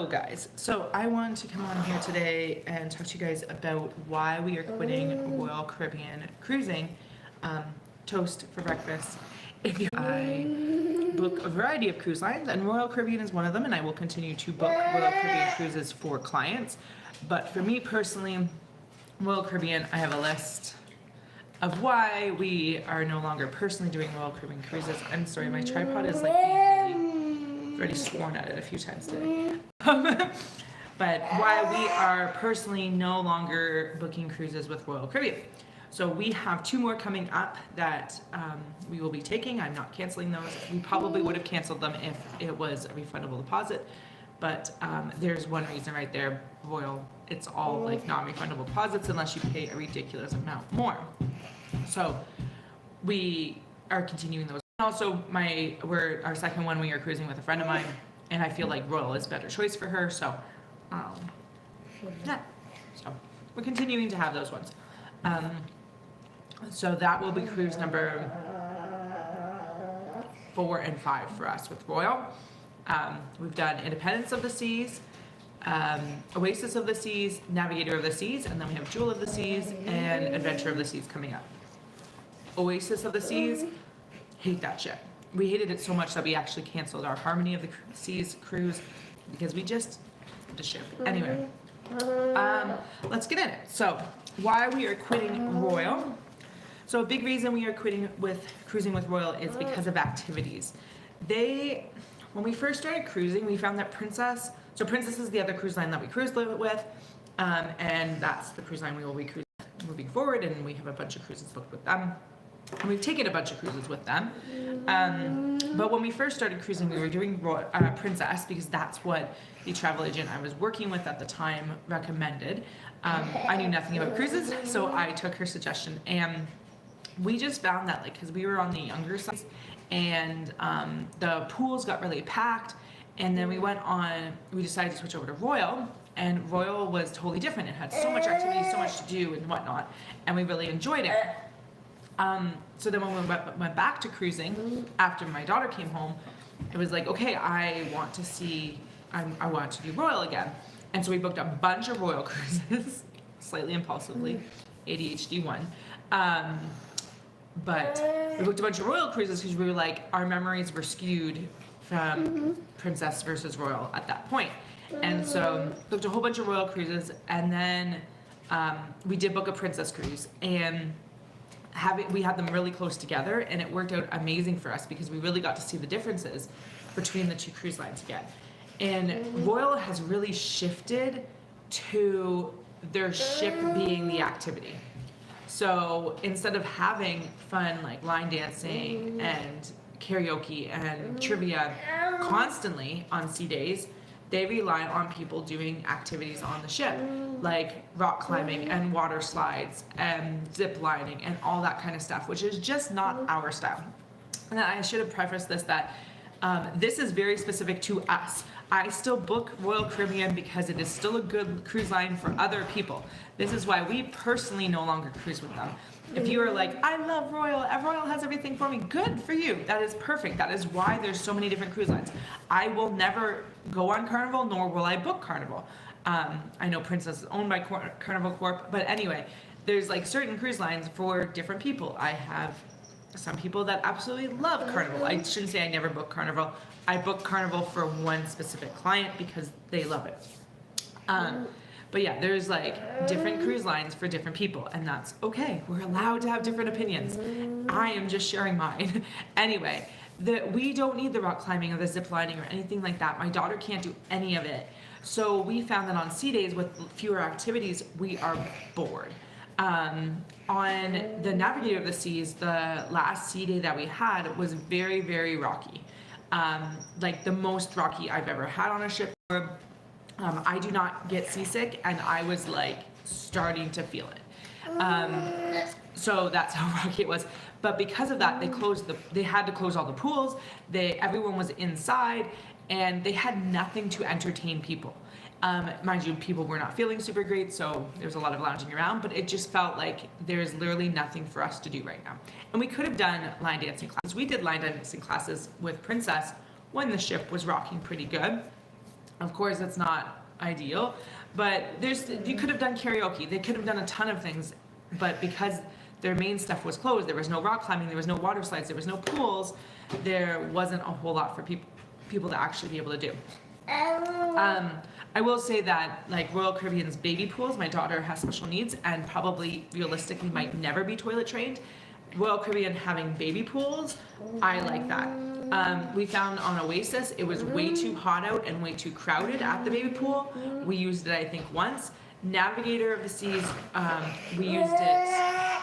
Hello guys, so I wanted to come on here today and talk to you guys about why we are quitting Royal Caribbean cruising. Toast for breakfast. I book a variety of cruise lines and Royal Caribbean is one of them, and I will continue to book Royal Caribbean cruises for clients. But for me personally, Royal Caribbean, I have a list of why we are no longer personally doing Royal Caribbean cruises. I'm sorry, my tripod is like being already sworn at it a few times today. But why we are personally no longer booking cruises with Royal Caribbean. So we have 2 more coming up that we will be taking. I'm not canceling those. We probably would have canceled them if it was a refundable deposit. But there's one reason right there, Royal, it's all like non-refundable deposits unless you pay a ridiculous amount more. So we are continuing those. Also, our second one, we are cruising with a friend of mine, and I feel like Royal is a better choice for her. So, yeah. So we're continuing to have those ones. So that will be cruise number 4 and 5 for us with Royal. We've done Independence of the Seas, Oasis of the Seas, Navigator of the Seas, and then we have Jewel of the Seas and Adventure of the Seas coming up. Oasis of the Seas, hate that ship. We hated it so much that we actually canceled our Harmony of the Seas cruise because we just the ship. Anyway, let's get in it. So why we are quitting Royal. So a big reason we are quitting cruising with Royal is because of activities. When we first started cruising, we found that Princess is the other cruise line that we cruise with, and that's the cruise line we will be cruising moving forward, and we have a bunch of cruises booked with them. And we've taken a bunch of cruises with them. But when we first started cruising, we were doing Princess because that's what the travel agent I was working with at the time recommended. I knew nothing about cruises, so I took her suggestion, and we just found that, like, because we were on the younger side, and the pools got really packed, and then we decided to switch over to Royal, and Royal was totally different. It had so much activity, so much to do and whatnot, and we really enjoyed it. So then when we went back to cruising after my daughter came home, it was like, okay, I want to do Royal again. And so we booked a bunch of Royal cruises, slightly impulsively, ADHD one. But we booked a bunch of Royal cruises because we were like, our memories were skewed from Princess versus Royal at that point. And so booked a whole bunch of Royal cruises, and then we did book a Princess cruise, and we had them really close together, and it worked out amazing for us because we really got to see the differences between the 2 cruise lines again. And Royal has really shifted to their ship being the activity. So instead of having fun like line dancing and karaoke and trivia constantly on sea days, they rely on people doing activities on the ship, like rock climbing and water slides and zip lining and all that kind of stuff, which is just not our style. And I should have prefaced this that this is very specific to us. I still book Royal Caribbean because it is still a good cruise line for other people. This is why we personally no longer cruise with them. If you are like, I love Royal, Royal has everything for me, good for you. That is perfect. That is why there's so many different cruise lines. I will never go on Carnival, nor will I book Carnival. I know Princess is owned by Carnival Corp, but anyway, there's like certain cruise lines for different people. I have some people that absolutely love Carnival. I shouldn't say I never book Carnival. I book Carnival for one specific client because they love it. But yeah, there's like different cruise lines for different people, and that's okay. We're allowed to have different opinions. I am just sharing mine. Anyway, we don't need the rock climbing or the zip lining or anything like that. My daughter can't do any of it. So we found that on sea days with fewer activities, we are bored. On the Navigator of the Seas, the last sea day that we had was very, very rocky. Like the most rocky I've ever had on a ship. I do not get seasick, and I was like starting to feel it. So that's how rocky it was. But because of that, they had to close all the pools. Everyone was inside, and they had nothing to entertain people. Mind you, people were not feeling super great, so there's a lot of lounging around, but it just felt like there's literally nothing for us to do right now. And we could have done line dancing classes. We did line dancing classes with Princess when the ship was rocking pretty good. Of course, it's not ideal, but you could have done karaoke. They could have done a ton of things, but because their main stuff was closed, there was no rock climbing, there was no water slides, there was no pools, there wasn't a whole lot for people to actually be able to do. I will say that like Royal Caribbean's baby pools, my daughter has special needs and probably realistically might never be toilet trained. Royal Caribbean having baby pools, I like that. We found on Oasis, it was way too hot out and way too crowded at the baby pool. We used it, I think, once. Navigator of the Seas, we used it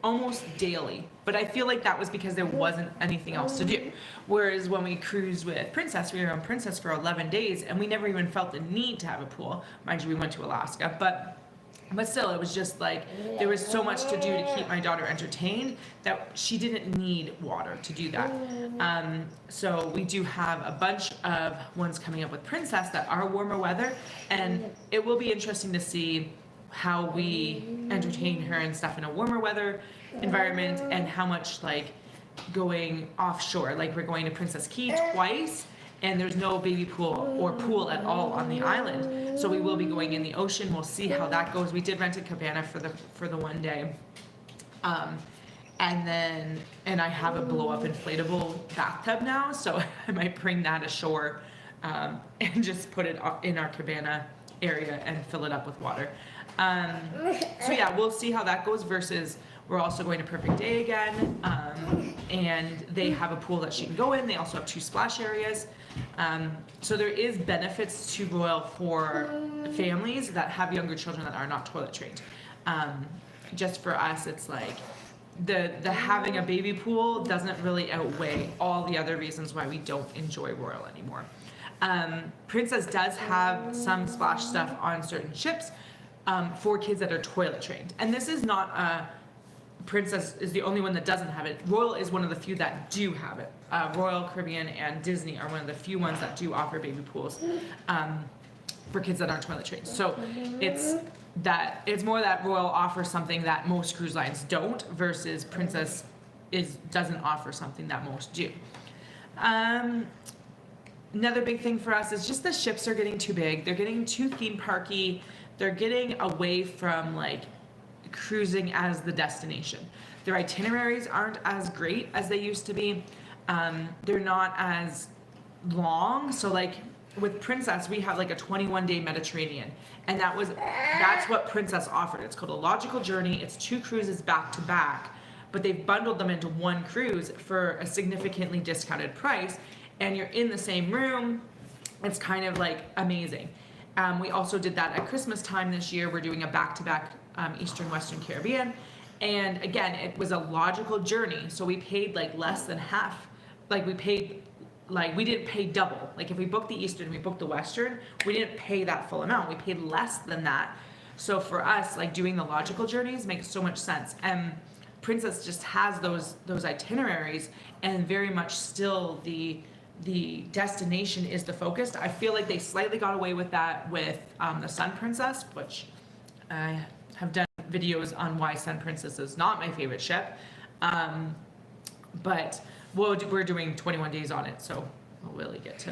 almost daily, but I feel like that was because there wasn't anything else to do. Whereas when we cruised with Princess, we were on Princess for 11 days and we never even felt the need to have a pool. Mind you, we went to Alaska, but still, it was just like there was so much to do to keep my daughter entertained that she didn't need water to do that. So we do have a bunch of ones coming up with Princess that are warmer weather, and it will be interesting to see how we entertain her and stuff in a warmer weather environment, and how much like going offshore, like we're going to Princess Key twice and there's no baby pool or pool at all on the island, so we will be going in the ocean. We'll see how that goes. We did rent a cabana for the one day, and I have a blow up inflatable bathtub now, so I might bring that ashore and just put it in our cabana area and fill it up with water. So yeah, we'll see how that goes. Versus we're also going to Perfect Day again, and they have a pool that she can go in. They also have 2 splash areas. So there is benefits to Royal for families that have younger children that are not toilet trained. Just for us, it's like the having a baby pool doesn't really outweigh all the other reasons why we don't enjoy Royal anymore. Princess does have some splash stuff on certain ships for kids that are toilet trained. And this is not Princess is the only one that doesn't have it. Royal is one of the few that do have it. Royal Caribbean and Disney are one of the few ones that do offer baby pools for kids that aren't toilet trained. So it's more that Royal offers something that most cruise lines don't, versus Princess doesn't offer something that most do. Another big thing for us is just the ships are getting too big. They're getting too theme parky. They're getting away from like cruising as the destination. Their itineraries aren't as great as they used to be. They're not as long. So like with Princess, we have like a 21-day Mediterranean, and that's what Princess offered. It's called a logical journey. It's 2 cruises back to back, but they've bundled them into one cruise for a significantly discounted price, and you're in the same room. It's kind of like amazing. We also did that at Christmas time this year. We're doing a back-to-back Eastern Western Caribbean, and again, it was a logical journey, so we paid like less than half. Like we didn't pay double. Like if we booked the Eastern, we booked the Western, we didn't pay that full amount. We paid less than that. So for us, like doing the logical journeys makes so much sense. And Princess just has those itineraries, and very much still the destination is the focus. I feel like they slightly got away with that with the Sun Princess, which I have done videos on why Sun Princess is not my favorite ship. But we're doing 21 days on it, so we'll really get to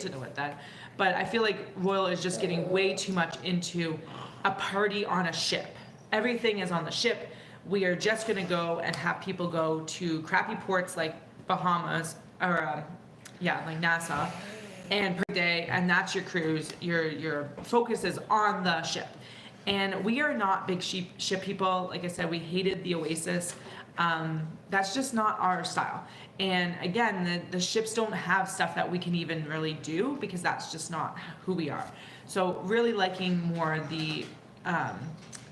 know it then. But I feel like Royal is just getting way too much into a party on a ship. Everything is on the ship. We are just going to go and have people go to crappy ports like Bahamas or like Nassau and per day, and that's your cruise. Your focus is on the ship. And we are not big ship people. Like I said, we hated the Oasis. That's just not our style. And again, the ships don't have stuff that we can even really do, because that's just not who we are. So really liking more the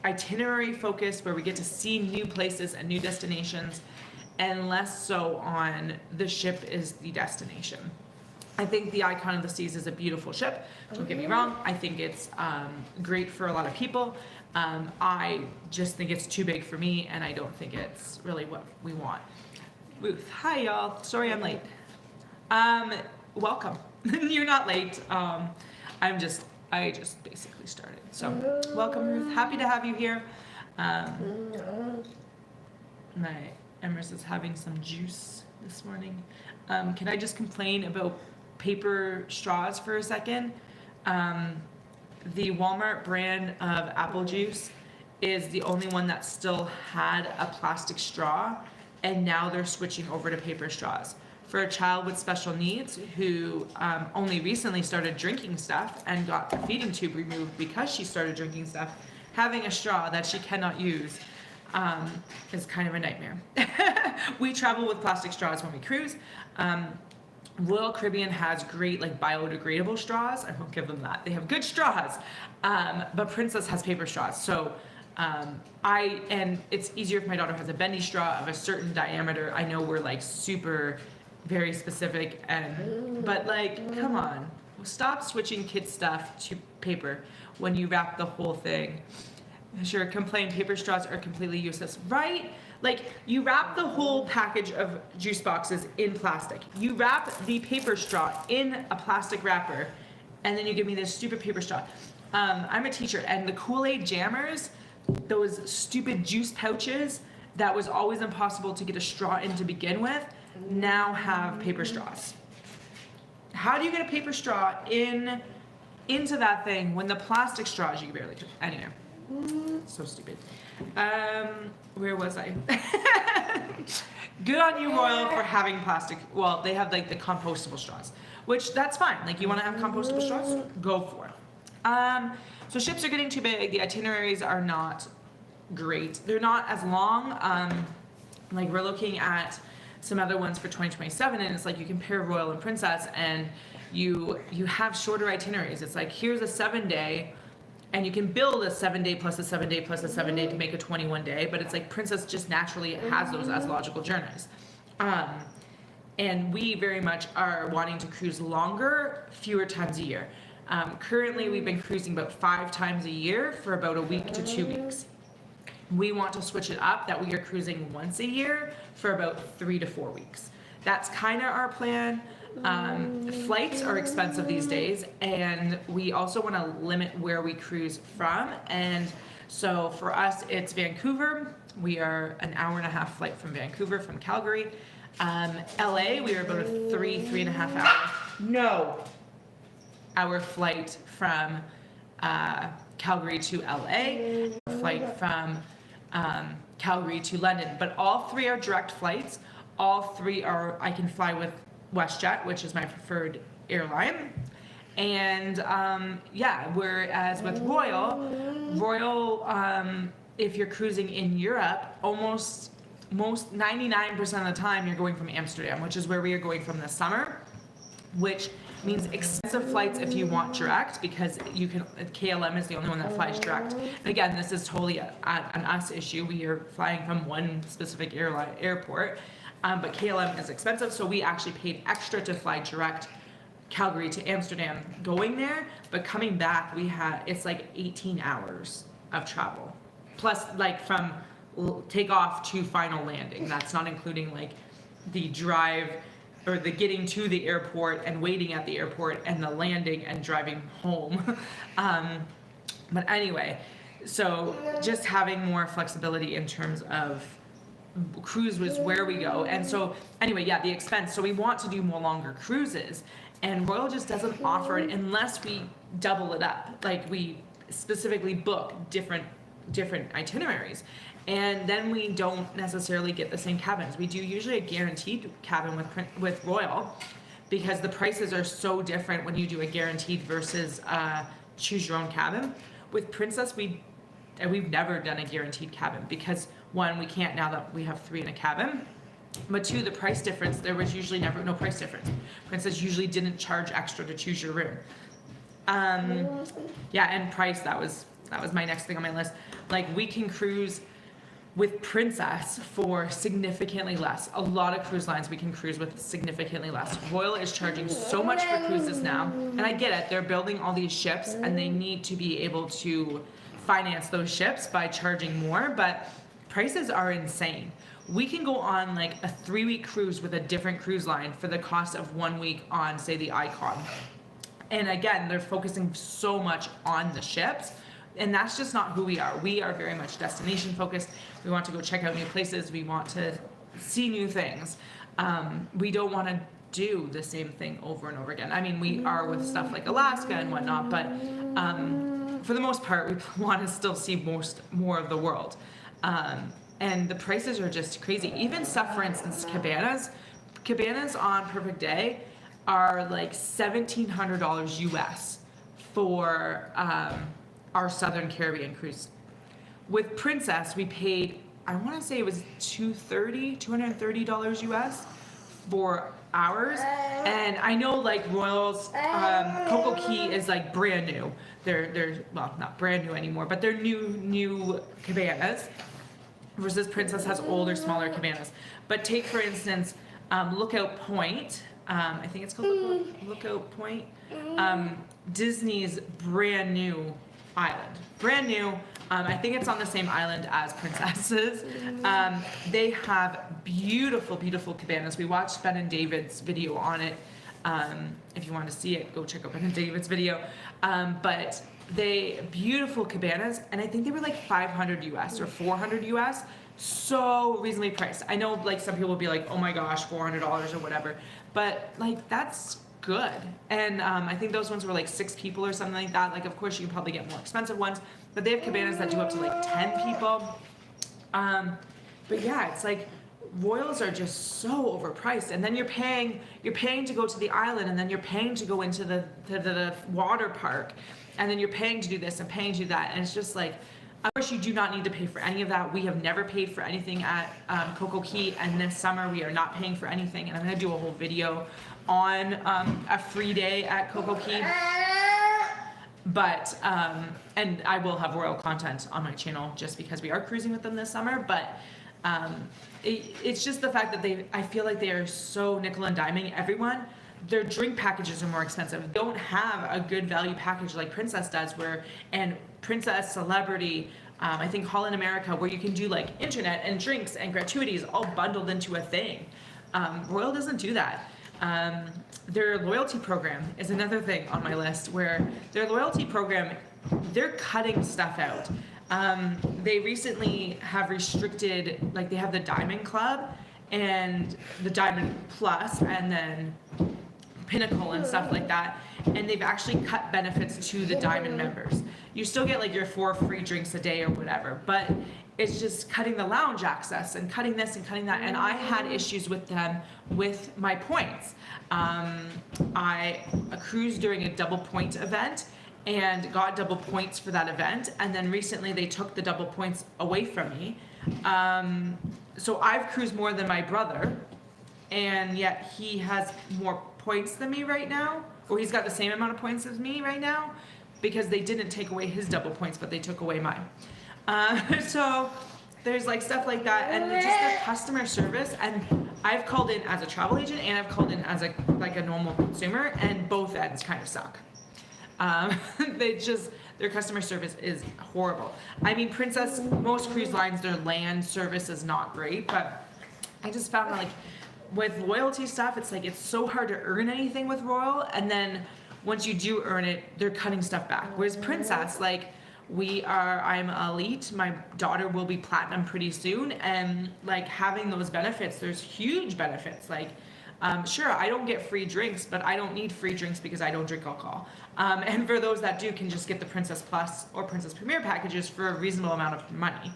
itinerary focus, where we get to see new places and new destinations, and less so on the ship is the destination. I think the Icon of the Seas is a beautiful ship. Don't get me wrong. I think it's great for a lot of people. I just think it's too big for me, and I don't think it's really what we want. Ruth, hi y'all. Sorry I'm late. Welcome. You're not late. I just basically started. So welcome, Ruth. Happy to have you here. My Emrys is having some juice this morning. Can I just complain about paper straws for a second. The Walmart brand of apple juice is the only one that still had a plastic straw, and now they're switching over to paper straws. For a child with special needs who only recently started drinking stuff and got the feeding tube removed because she started drinking stuff, having a straw that she cannot use is kind of a nightmare. We travel with plastic straws when we cruise. Royal Caribbean has great like biodegradable straws. I won't give them that. They have good straws, but Princess has paper straws. So and it's easier if my daughter has a bendy straw of a certain diameter. I know we're like super, very specific, but like, come on, stop switching kids stuff to paper when you wrap the whole thing. Sure, complain paper straws are completely useless, right? Like, you wrap the whole package of juice boxes in plastic. You wrap the paper straw in a plastic wrapper, and then you give me this stupid paper straw. I'm a teacher, and the Kool-Aid jammers, those stupid juice pouches that was always impossible to get a straw in to begin with, now have paper straws. How do you get a paper straw into that thing when the plastic straws you can barely do? Anyway, so stupid. Where was I? Good on you, Royal, for having plastic. Well, they have like the compostable straws, which that's fine. Like, you want to have compostable straws, go for it. So ships are getting too big. The itineraries are not great. They're not as long. Like, we're looking at some other ones for 2027, and it's like you compare Royal and Princess, and you have shorter itineraries. It's like, here's a 7-day. And you can build a 7-day plus a 7-day plus a 7-day to make a 21-day, but it's like Princess just naturally has those as logical journeys. And we very much are wanting to cruise longer, fewer times a year. Currently, we've been cruising about 5 times a year for about a week to 2 weeks. We want to switch it up, that we are cruising once a year for about 3 to 4 weeks. That's kind of our plan. Flights are expensive these days, and we also want to limit where we cruise from. And so for us, it's Vancouver. We are an hour and a half flight from Vancouver, from Calgary. LA, we are about a 3.5 hour flight from Calgary to LA, flight from Calgary to London. But all 3 are direct flights. All 3 are, I can fly with WestJet, which is my preferred airline. And whereas with Royal, if you're cruising in Europe, most 99% of the time you're going from Amsterdam, which is where we are going from this summer, which means expensive flights if you want direct, because you can, KLM is the only one that flies direct. And again, this is totally an us issue. We are flying from one specific airport. But KLM is expensive, so we actually paid extra to fly direct Calgary to Amsterdam going there, but coming back it's like 18 hours of travel. Plus, like, from takeoff to final landing. That's not including like the drive or the getting to the airport and waiting at the airport and the landing and driving home. But anyway, so just having more flexibility in terms of cruise was where we go. And so anyway, the expense. So we want to do more longer cruises, and Royal just doesn't offer it unless we double it up. Like, we specifically book different itineraries, and then we don't necessarily get the same cabins. We do usually a guaranteed cabin with Royal, because the prices are so different when you do a guaranteed versus choose your own cabin. With Princess, we've never done a guaranteed cabin, because 1, we can't now that we have 3 in a cabin, but 2, the price difference, there was usually no price difference. Princess usually didn't charge extra to choose your room. And price, that was my next thing on my list. Like, we can cruise with Princess for significantly less. A lot of cruise lines we can cruise with significantly less. Royal is charging so much for cruises now, and I get it. They're building all these ships, and they need to be able to finance those ships by charging more, but prices are insane. We can go on like a 3-week cruise with a different cruise line for the cost of 1 week on, say, the Icon. And again, they're focusing so much on the ships, and that's just not who we are. We are very much destination focused. We want to go check out new places. We want to see new things. We don't want to do the same thing over and over again. I mean, we are with stuff like Alaska and whatnot, but for the most part, we want to still see more of the world. And the prices are just crazy. Even stuff, for instance, cabanas on Perfect Day are like $1,700 US for our Southern Caribbean cruise. With Princess, we paid, I want to say it was $230 US for ours. And I know like Royal's Coco Key is like brand new. They're well, not brand new anymore, but they're new cabanas. Versus Princess has older, smaller cabanas. But take, for instance, Lookout Point. I think it's called Lookout Point. Disney's brand new island. Brand new. I think it's on the same island as Princess's. They have beautiful, beautiful cabanas. We watched Ben and David's video on it. If you want to see it, go check out Ben and David's video. But they beautiful cabanas, and I think they were like $500 US or $400 US. So reasonably priced. I know like some people will be like, oh my gosh, $400 or whatever, but like that's good. And I think those ones were like 6 people or something like that. Like of course you can probably get more expensive ones, but they have cabanas that do up to like 10 people. But yeah, it's like Royals are just so overpriced, and then you're paying to go to the island, and then you're paying to go into the water park, and then you're paying to do this and paying to do that, and it's just like, of course you do not need to pay for any of that. We have never paid for anything at Coco Key, and this summer we are not paying for anything, and I'm going to do a whole video on a free day at Coco Key. But and I will have Royal content on my channel just because we are cruising with them this summer, but it's just the fact that I feel like they are so nickel and diming everyone. Their drink packages are more expensive. They don't have a good value package like Princess does, and Princess, Celebrity, I think Holland America, where you can do like internet and drinks and gratuities all bundled into a thing. Royal doesn't do that. Their loyalty program is another thing on my list, where their loyalty program, they're cutting stuff out. They recently have restricted, like they have the Diamond Club and the Diamond Plus and then Pinnacle and stuff like that, and they've actually cut benefits to the Diamond members. You still get like your 4 free drinks a day or whatever, but it's just cutting the lounge access and cutting this and cutting that, and I had issues with them with my points. I cruised during a double point event and got double points for that event, and then recently they took the double points away from me. So I've cruised more than my brother, and yet he has more points than me right now, or he's got the same amount of points as me right now, because they didn't take away his double points, but they took away mine. So there's like stuff like that, and just their customer service. And I've called in as a travel agent, and I've called in as a normal consumer, and both ends kind of suck. Their customer service is horrible. I mean, Princess, most cruise lines, their land service is not great, but I just found like with loyalty stuff, it's like it's so hard to earn anything with Royal, and then once you do earn it, they're cutting stuff back. Whereas Princess, like I'm elite, my daughter will be platinum pretty soon, and like having those benefits, there's huge benefits. Like sure, I don't get free drinks, but I don't need free drinks because I don't drink alcohol. And for those that do, can just get the Princess Plus or Princess Premier packages for a reasonable amount of money.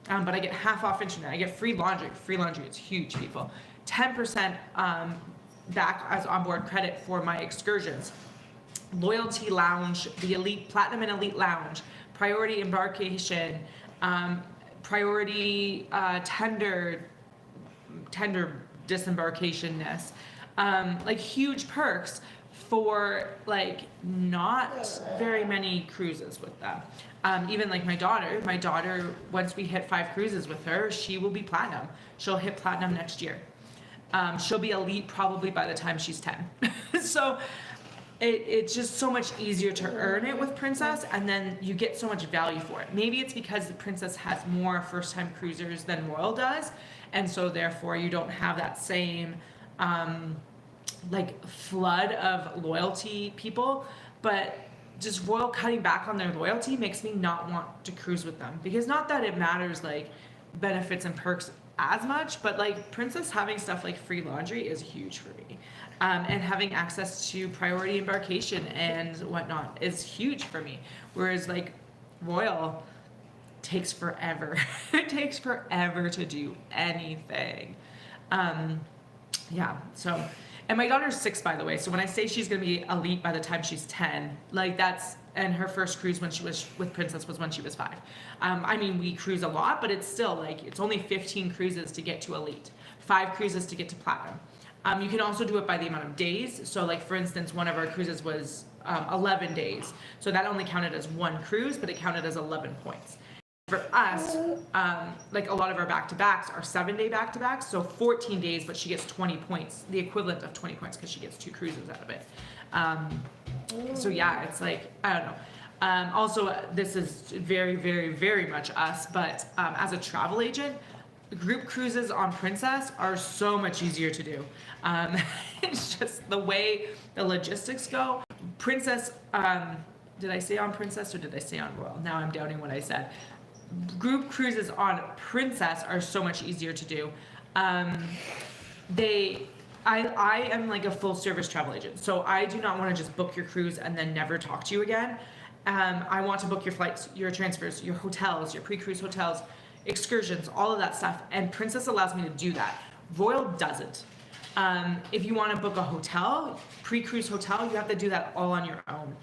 But I get half off internet. I get free laundry. Free laundry, it's huge, people. 10% back as onboard credit for my excursions. Loyalty Lounge, the Elite, Platinum and Elite Lounge, Priority Embarkation, Priority Tender disembarkation-ness, like huge perks for like not very many cruises with them. Even like my daughter, once we hit 5 cruises with her, she will be platinum. She'll hit platinum next year. She'll be elite probably by the time she's 10. So it's just so much easier to earn it with Princess, and then you get so much value for it. Maybe it's because the Princess has more first-time cruisers than Royal does, and so therefore you don't have that same like flood of loyalty people. But just Royal cutting back on their loyalty makes me not want to cruise with them, because not that it matters like benefits and perks as much, but like Princess having stuff like free laundry is huge for me. And having access to priority embarkation and whatnot is huge for me. Whereas like Royal takes forever. It takes forever to do anything. Yeah, so, and my daughter's 6, by the way, so when I say she's gonna be elite by the time she's 10, like that's, and her first cruise when she was with Princess was when she was 5. I mean, we cruise a lot, but it's still like, it's only 15 cruises to get to elite, 5 cruises to get to platinum. You can also do it by the amount of days. So like, for instance, one of our cruises was 11 days. So that only counted as 1 cruise, but it counted as 11 points. For us, like a lot of our back-to-backs are 7-day back-to-backs, so 14 days, but she gets 20 points, the equivalent of 20 points because she gets 2 cruises out of it. So yeah, it's like, I don't know. Also, this is very, very, very much us, but as a travel agent, group cruises on Princess are so much easier to do. It's just the way the logistics go. Princess, did I say on Princess or did I say on Royal? Now I'm doubting what I said. Group cruises on Princess are so much easier to do. I am like a full service travel agent, so I do not want to just book your cruise and then never talk to you again. I want to book your flights, your transfers, your hotels, your pre-cruise hotels, excursions, all of that stuff, and Princess allows me to do that. Royal doesn't. If you want to book a hotel, pre-cruise hotel, you have to do that all on your own.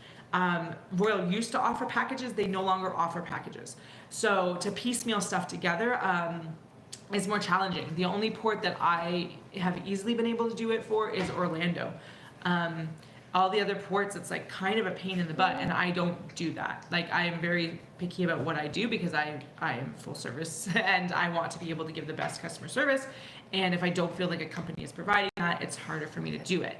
Royal used to offer packages, they no longer offer packages. So to piecemeal stuff together is more challenging. The only port that I have easily been able to do it for is Orlando. All the other ports, it's like kind of a pain in the butt, and I don't do that. Like, I am very picky about what I do because I am full service and I want to be able to give the best customer service. And if I don't feel like a company is providing that, it's harder for me to do it.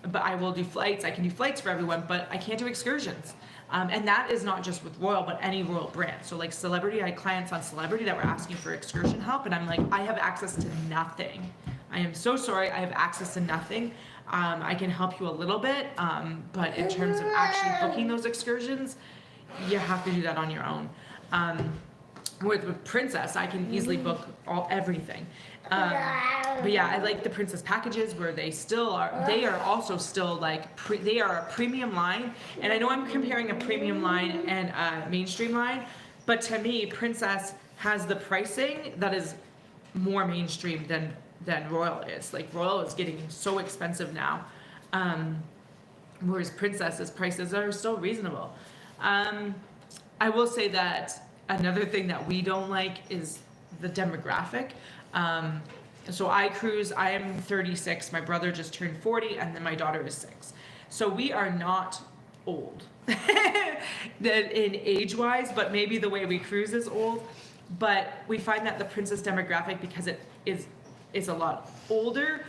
But I will do flights. I can do flights for everyone, but I can't do excursions. And that is not just with Royal, but any Royal brand. So like Celebrity, I had clients on Celebrity that were asking for excursion help, and I'm like, I have access to nothing. I am so sorry, I have access to nothing. I can help you a little bit, but in terms of actually booking those excursions, you have to do that on your own. With Princess, I can easily book everything. But yeah, I like the Princess packages where they are also still like, they are a premium line. And I know I'm comparing a premium line and a mainstream line, but to me, Princess has the pricing that is more mainstream than Royal is. Like, Royal is getting so expensive now, whereas Princess's prices are still reasonable. I will say that another thing that we don't like is the demographic. So I cruise, I am 36, my brother just turned 40, and then my daughter is 6. So we are not old in age-wise, but maybe the way we cruise is old. But we find that the Princess demographic, because it is a lot older,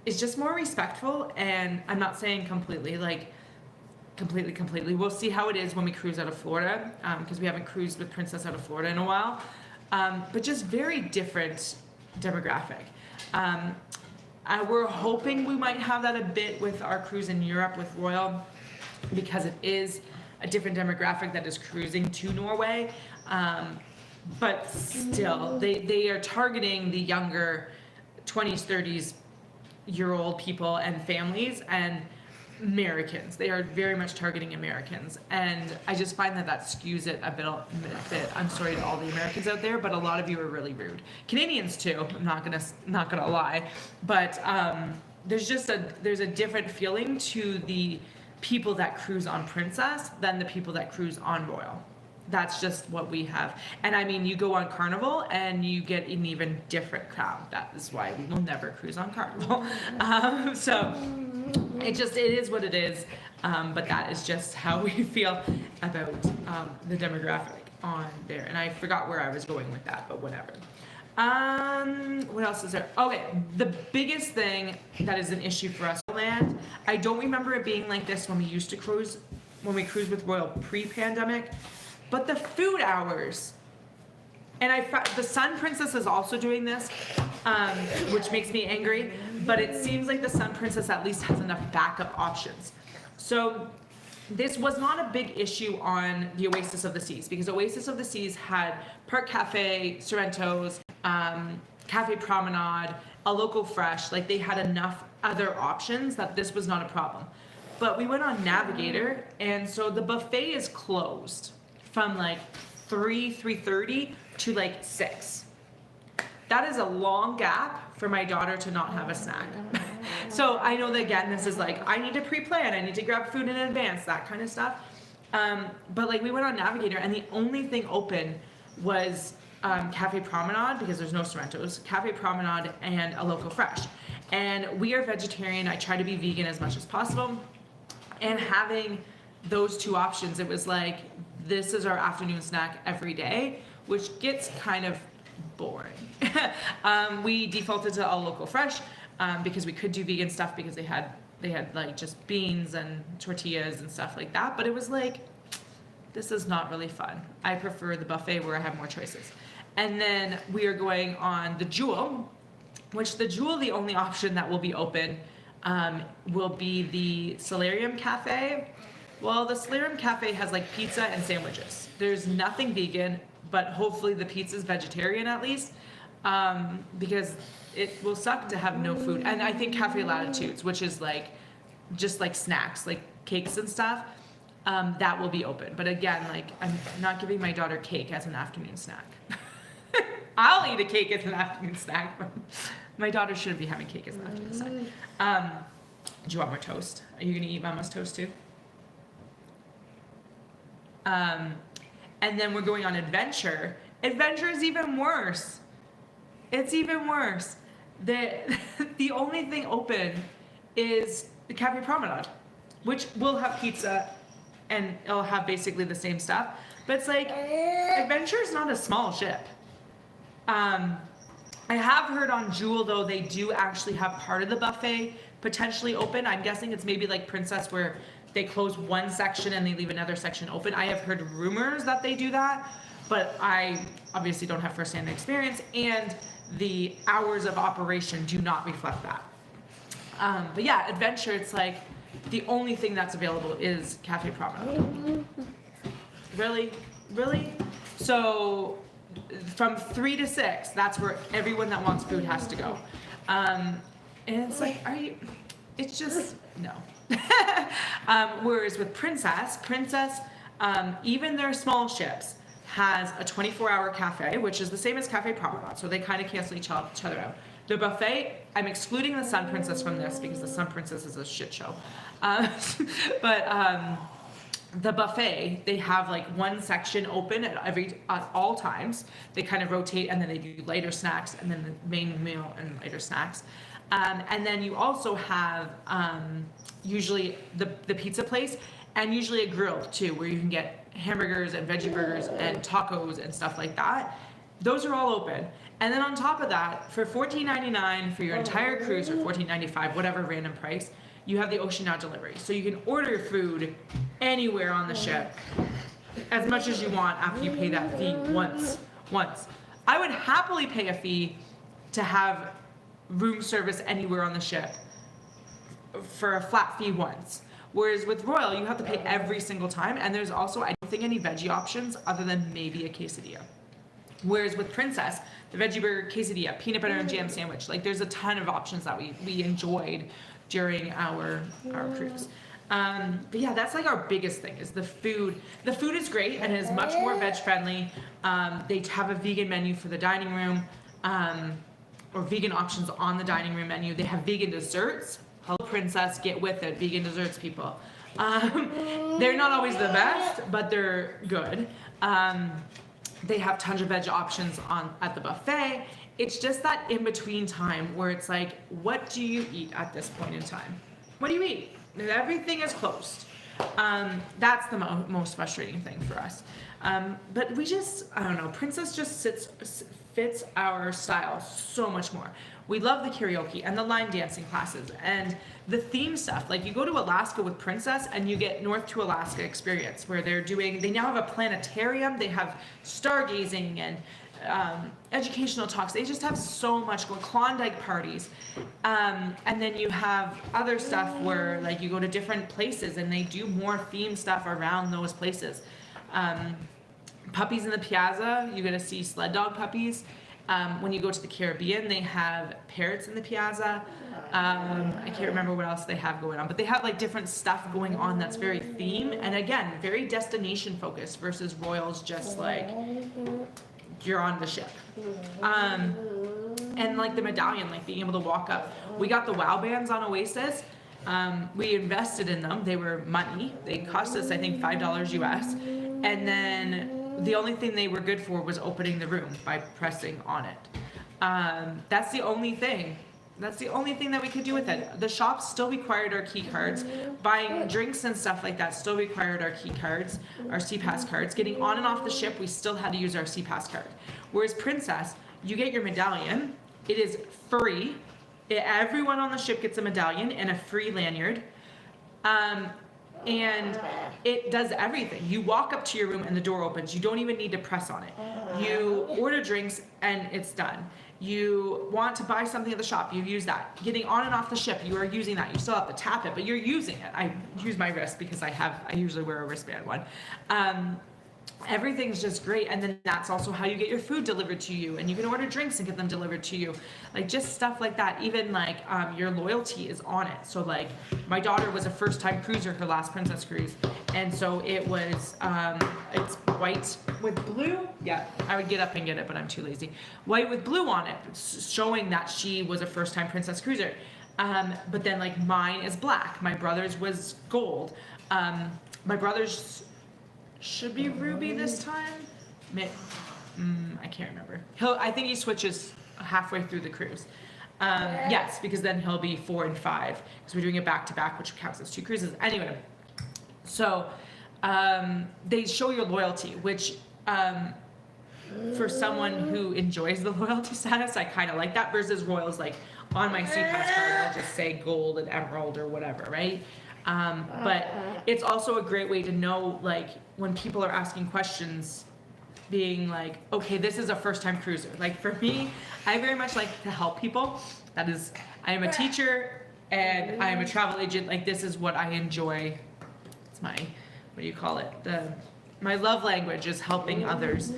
is just more respectful. And I'm not saying completely. We'll see how it is when we cruise out of Florida, because we haven't cruised with Princess out of Florida in a while. But just very different demographic. We're hoping we might have that a bit with our cruise in Europe with Royal, because it is a different demographic that is cruising to Norway. But still, they are targeting the younger 20s, 30s year old people and families and Americans. They are very much targeting Americans. And I just find that skews it a bit. I'm sorry to all the Americans out there, but a lot of you are really rude. Canadians too, I'm not gonna lie. But there's a different feeling to the people that cruise on Princess than the people that cruise on Royal. That's just what we have. And I mean, you go on Carnival and you get an even different crowd. That is why we will never cruise on Carnival. So it is what it is. But that is just how we feel about the demographic on there. And I forgot where I was going with that, but whatever. What else is there? Okay, the biggest thing that is an issue for us land, I don't remember it being like this when we used to cruise, when we cruised with Royal pre-pandemic, but the food hours. And the Sun Princess is also doing this, which makes me angry, but it seems like the Sun Princess at least has enough backup options. So this was not a big issue on the Oasis of the Seas, because Oasis of the Seas had Park Cafe, Sorrento's, Cafe Promenade, a local fresh. Like, they had enough other options that this was not a problem. But we went on Navigator, and so the buffet is closed from like 3:30 to like 6. That is a long gap for my daughter to not have a snack. So I know that, again, this is like, I need to pre-plan, I need to grab food in advance, that kind of stuff. But like, we went on Navigator, and the only thing open was Cafe Promenade, because there's no Sorrento's, Cafe Promenade, and a local fresh. And we are vegetarian. I try to be vegan as much as possible. And having those two options, it was like, this is our afternoon snack every day, which gets kind of boring. We defaulted to all local fresh because we could do vegan stuff, because they had like just beans and tortillas and stuff like that. But it was like, this is not really fun. I prefer the buffet where I have more choices. And then we are going on the Jewel, which the Jewel, the only option that will be open will be the Solarium Cafe. Well, the Solarium Cafe has like pizza and sandwiches. There's nothing vegan, but hopefully the pizza's vegetarian at least, because it will suck to have no food. And I think Cafe Latitudes, which is like just like snacks, like cakes and stuff, that will be open. But again, like, I'm not giving my daughter cake as an afternoon snack. I'll eat a cake as an afternoon snack, but my daughter shouldn't be having cake as an afternoon snack. Do you want more toast? Are you gonna eat Mama's toast too? And then we're going on Adventure. Adventure is even worse. It's even worse. The only thing open is the Cafe Promenade, which will have pizza and it'll have basically the same stuff. But it's like, Adventure is not a small ship. I have heard on Jewel, though, they do actually have part of the buffet potentially open. I'm guessing it's maybe like Princess, where they close one section and they leave another section open. I have heard rumors that they do that, but I obviously don't have firsthand experience, and the hours of operation do not reflect that. But yeah, Adventure, it's like the only thing that's available is Cafe Promenade. Really? So from 3 to 6, that's where everyone that wants food has to go. And it's like, it's just, no. Whereas with Princess, even their small ships has a 24-hour cafe, which is the same as Cafe Promenade, so they kind of cancel each other out. The buffet, I'm excluding the Sun Princess from this because the Sun Princess is a shit show. But the buffet, they have like one section open at all times. They kind of rotate, and then they do lighter snacks, and then the main meal and lighter snacks. And then you also have usually the pizza place, and usually a grill too, where you can get hamburgers and veggie burgers and tacos and stuff like that. Those are all open. And then on top of that, for $14.99 for your entire cruise, or $14.95, whatever random price, you have the Ocean Now delivery. So you can order food anywhere on the ship as much as you want after you pay that fee once. I would happily pay a fee to have room service anywhere on the ship for a flat fee once. Whereas with Royal, you have to pay every single time, and there's also, I don't think, any veggie options other than maybe a quesadilla. Whereas with Princess, the veggie burger, quesadilla, peanut butter and jam sandwich, like there's a ton of options that we enjoyed during our cruise. But yeah, that's like our biggest thing is the food. The food is great and is much more veg friendly. They have a vegan menu for the dining room, or vegan options on the dining room menu. They have vegan desserts. Hello Princess, get with it, vegan desserts, people. They're not always the best, but they're good. They have tons of veg options at the buffet. It's just that in-between time where it's like, what do you eat at this point in time? What do you eat? Everything is closed. That's the most frustrating thing for us. But we just, I don't know, Princess just fits our style so much more. We love the karaoke and the line dancing classes and the theme stuff. Like, you go to Alaska with Princess and you get North to Alaska experience, where they now have a planetarium, they have stargazing and educational talks. They just have so much going. Klondike parties, and then you have other stuff where like you go to different places and they do more themed stuff around those places. Puppies in the Piazza, you're gonna see sled dog puppies. When you go to the Caribbean, they have parrots in the Piazza. I can't remember what else they have going on, but they have like different stuff going on that's very theme, and again, very destination focused versus Royals just like you're on the ship. And like the medallion, like being able to walk up. We got the WOW bands on Oasis. We invested in them. They were money. They cost us, I think, $5 US. And then the only thing they were good for was opening the room by pressing on it. That's the only thing. That's the only thing that we could do with it. The shops still required our key cards. Buying drinks and stuff like that still required our key cards, our CPAS cards. Getting on and off the ship, we still had to use our CPAS card. Whereas Princess, you get your medallion. It is free. Everyone on the ship gets a medallion and a free lanyard. And it does everything. You walk up to your room and the door opens. You don't even need to press on it. You order drinks and it's done. You want to buy something at the shop, you use that. Getting on and off the ship, you are using that. You still have to tap it, but you're using it. I use my wrist because I usually wear a wristband one. Everything's just great, and then that's also how you get your food delivered to you, and you can order drinks and get them delivered to you, like just stuff like that. Even like your loyalty is on it. So like my daughter was a first-time cruiser, her last Princess cruise, and so it was it's white with blue. Yeah, I would get up and get it, but I'm too lazy. White with blue on it, showing that she was a first-time Princess cruiser. But then like mine is black. My brother's was gold. My brother's should be ruby this time. I can't remember. I think he switches halfway through the cruise. Yes, because then he'll be 4 and 5 because we're doing it back to back, which counts as 2 cruises. Anyway, so they show your loyalty, which for someone who enjoys the loyalty status, I kind of like that. Versus Royals, like on my CPAS card, I'll just say gold and emerald or whatever, right? But it's also a great way to know, like, when people are asking questions, being like, okay, this is a first-time cruiser. Like, for me, I very much like to help people. That is, I am a teacher and I am a travel agent. Like, this is what I enjoy. It's my, what do you call it? My love language is helping others,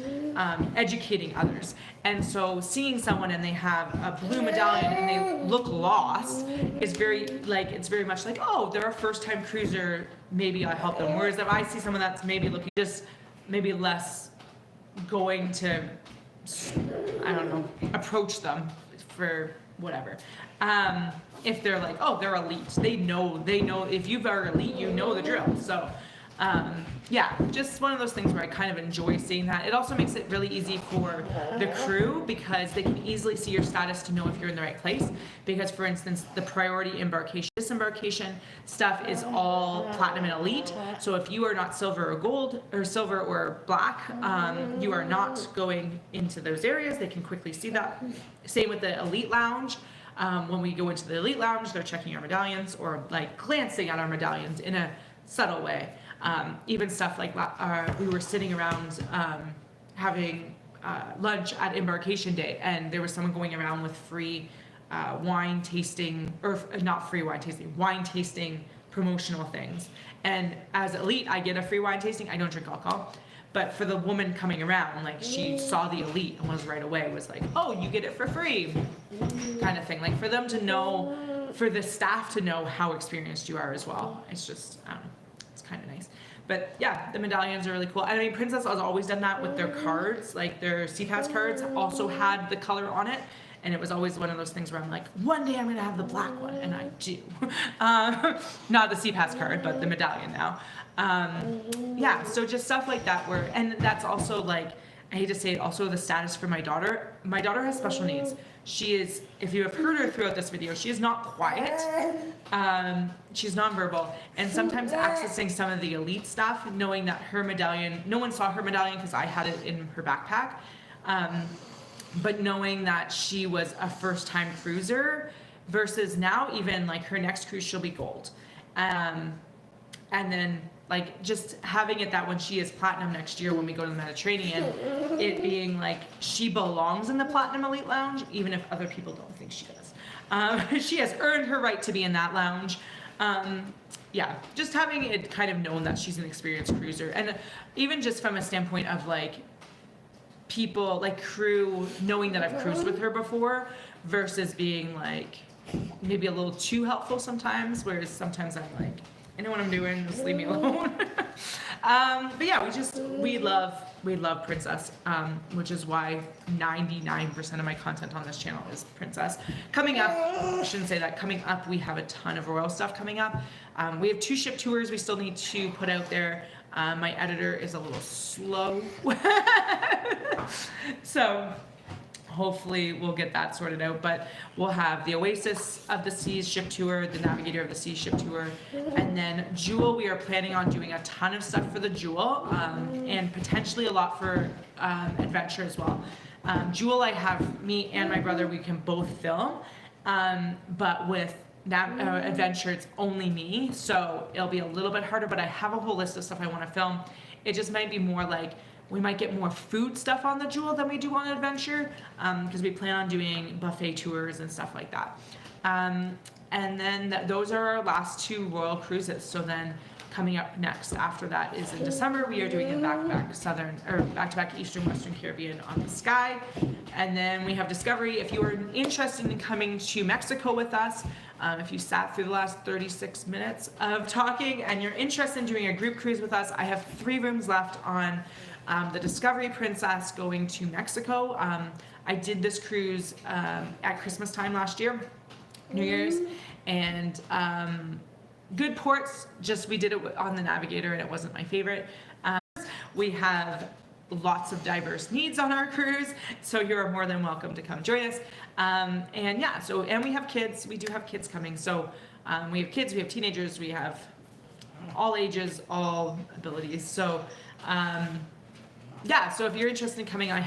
educating others. And so seeing someone and they have a blue medallion and they look lost is very, like, it's very much like, oh, they're a first-time cruiser, maybe I'll help them. Whereas if I see someone that's maybe looking just maybe less going to, I don't know, approach them for whatever. If they're like, oh, they're elite, they know, if you are elite, you know the drill. So, yeah, just one of those things where I kind of enjoy seeing that. It also makes it really easy for the crew because they can easily see your status to know if you're in the right place. Because, for instance, the priority embarkation, disembarkation stuff is all platinum and elite. So if you are not silver or gold, or silver or black, you are not going into those areas. They can quickly see that. Same with the elite lounge. When we go into the elite lounge, they're checking our medallions or like glancing at our medallions in a subtle way. Even stuff like we were sitting around having lunch at embarkation day, and there was someone going around with free wine tasting, or not free wine tasting, wine tasting promotional things. And as elite, I get a free wine tasting. I don't drink alcohol. But for the woman coming around, like, she saw the elite and was right away, was like, oh, you get it for free, kind of thing. Like, for them to know, for the staff to know how experienced you are as well. It's just, I don't know, it's kind of nice. But yeah, the medallions are really cool. I mean, Princess has always done that with their cards, like their CPAS cards also had the color on it. And it was always one of those things where I'm like, one day I'm gonna have the black one, and I do. Not the CPAS card, but the medallion now. Yeah, so just stuff like that and that's also like, I hate to say it, also the status for my daughter. My daughter has special needs. She is, if you have heard her throughout this video, she is not quiet. She's nonverbal. And sometimes accessing some of the elite stuff, knowing that her medallion, no one saw her medallion because I had it in her backpack. But knowing that she was a first-time cruiser versus now even like her next cruise, she'll be gold. and then like just having it that when she is platinum next year when we go to the Mediterranean, it being like she belongs in the Platinum Elite Lounge, even if other people don't think she does. She has earned her right to be in that lounge. Yeah, just having it kind of known that she's an experienced cruiser, and even just from a standpoint of like people, like crew, knowing that I've cruised with her before versus being like maybe a little too helpful sometimes, whereas sometimes I'm like, I know what I'm doing, just leave me alone. But yeah, we love Princess, which is why 99% of my content on this channel is Princess. Coming up, I shouldn't say that, coming up we have a ton of royal stuff coming up. We have 2 ship tours we still need to put out there. My editor is a little slow. So hopefully we'll get that sorted out, but we'll have the Oasis of the Seas ship tour, the Navigator of the Seas ship tour, and then Jewel. We are planning on doing a ton of stuff for the Jewel, and potentially a lot for Adventure as well. Jewel, I have me and my brother, we can both film, but with Adventure, it's only me, so it'll be a little bit harder, but I have a whole list of stuff I want to film. It just might be more like, we might get more food stuff on the Jewel than we do on Adventure, because we plan on doing buffet tours and stuff like that. And then those are our last 2 royal cruises. So then coming up next after that is in December, we are doing a back-to-back Eastern Western Caribbean on the Sky. And then we have Discovery. If you are interested in coming to Mexico with us, if you sat through the last 36 minutes of talking and you're interested in doing a group cruise with us, I have 3 rooms left on the Discovery Princess going to Mexico. I did this cruise at Christmas time last year, New Year's, and good ports, just we did it on the Navigator and it wasn't my favorite. We have lots of diverse needs on our cruise, so you're more than welcome to come join us. And yeah, so, and we have kids, we do have kids coming, so we have kids, we have teenagers, we have all ages, all abilities, so yeah, so if you're interested in coming, I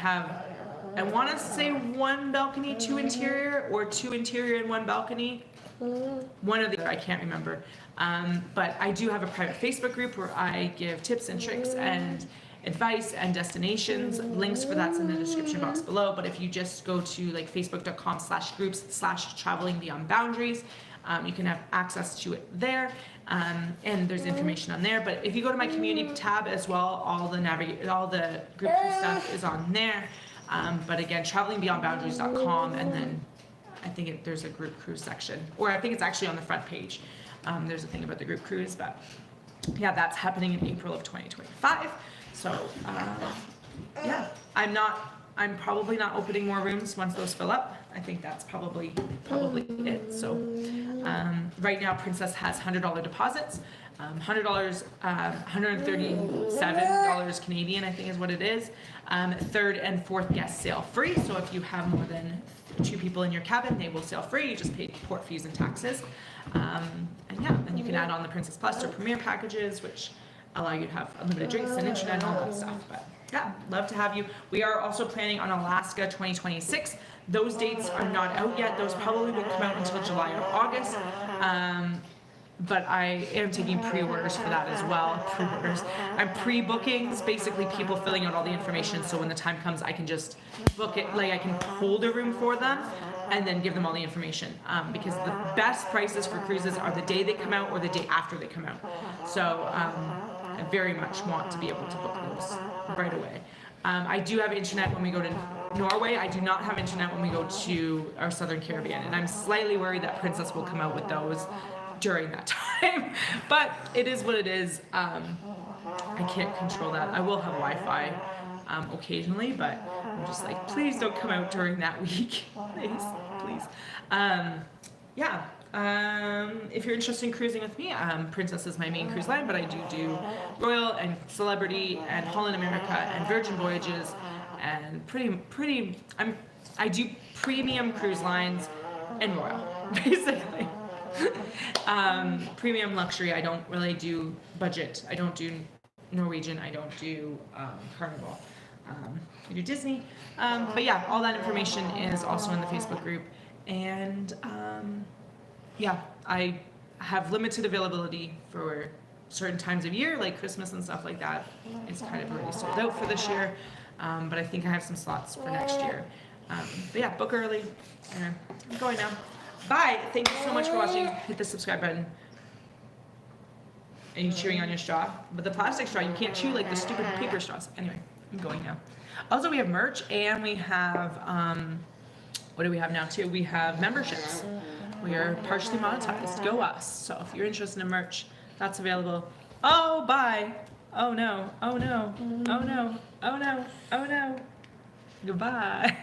want to say 1 balcony, 2 interior, or 2 interior and 1 balcony. One of the other, I can't remember. But I do have a private Facebook group where I give tips and tricks and advice and destinations. Links for that's in the description box below. But if you just go to like facebook.com/groups/traveling beyond boundaries, you can have access to it there. And there's information on there. But if you go to my community tab as well, all the group cruise stuff is on there. But again, travelingbeyondboundaries.com, and then I think there's a group cruise section, or I think it's actually on the front page. There's a thing about the group cruise, but yeah, that's happening in April of 2025. So yeah, I'm probably not opening more rooms once those fill up. I think that's probably it. So right now, Princess has $100 deposits. $100, $137 Canadian, I think is what it is. 3rd and 4th guests sail free. So if you have more than 2 people in your cabin, they will sail free. You just pay port fees and taxes. And yeah, and you can add on the Princess Plus or Premier packages, which allow you to have unlimited drinks and internet and all that stuff. But yeah, love to have you. We are also planning on Alaska 2026. Those dates are not out yet. Those probably won't come out until July or August. But I am taking pre-orders for that as well. Pre-orders. I'm pre-bookings, basically people filling out all the information, so when the time comes, I can just book it, like I can hold a room for them and then give them all the information. Because the best prices for cruises are the day they come out or the day after they come out. So I very much want to be able to book those right away. I do have internet when we go to Norway. I do not have internet when we go to our Southern Caribbean, and I'm slightly worried that Princess will come out with those during that time, but it is what it is. I can't control that. I will have Wi-Fi occasionally, but I'm just like, please don't come out during that week, please. Yeah. If you're interested in cruising with me, Princess is my main cruise line, but I do Royal and Celebrity and Holland America and Virgin Voyages and I do premium cruise lines and Royal, basically. Premium luxury, I don't really do budget. I don't do Norwegian. I don't do Carnival. I do Disney. But yeah, all that information is also in the Facebook group. And yeah, I have limited availability for certain times of year, like Christmas and stuff like that, is kind of already sold out for this year. But I think I have some slots for next year. But yeah, book early. Anyway, I'm going now. Bye. Thank you so much for watching. Hit the subscribe button. And you chewing on your straw, but the plastic straw, you can't chew like the stupid paper straws. Anyway, I'm going now. Also, we have merch, and we have, what do we have now too? We have memberships. We are partially monetized. Go us. So if you're interested in merch, that's available. Oh, bye. Oh no. Oh no. Oh no. Oh no. Oh no. Goodbye.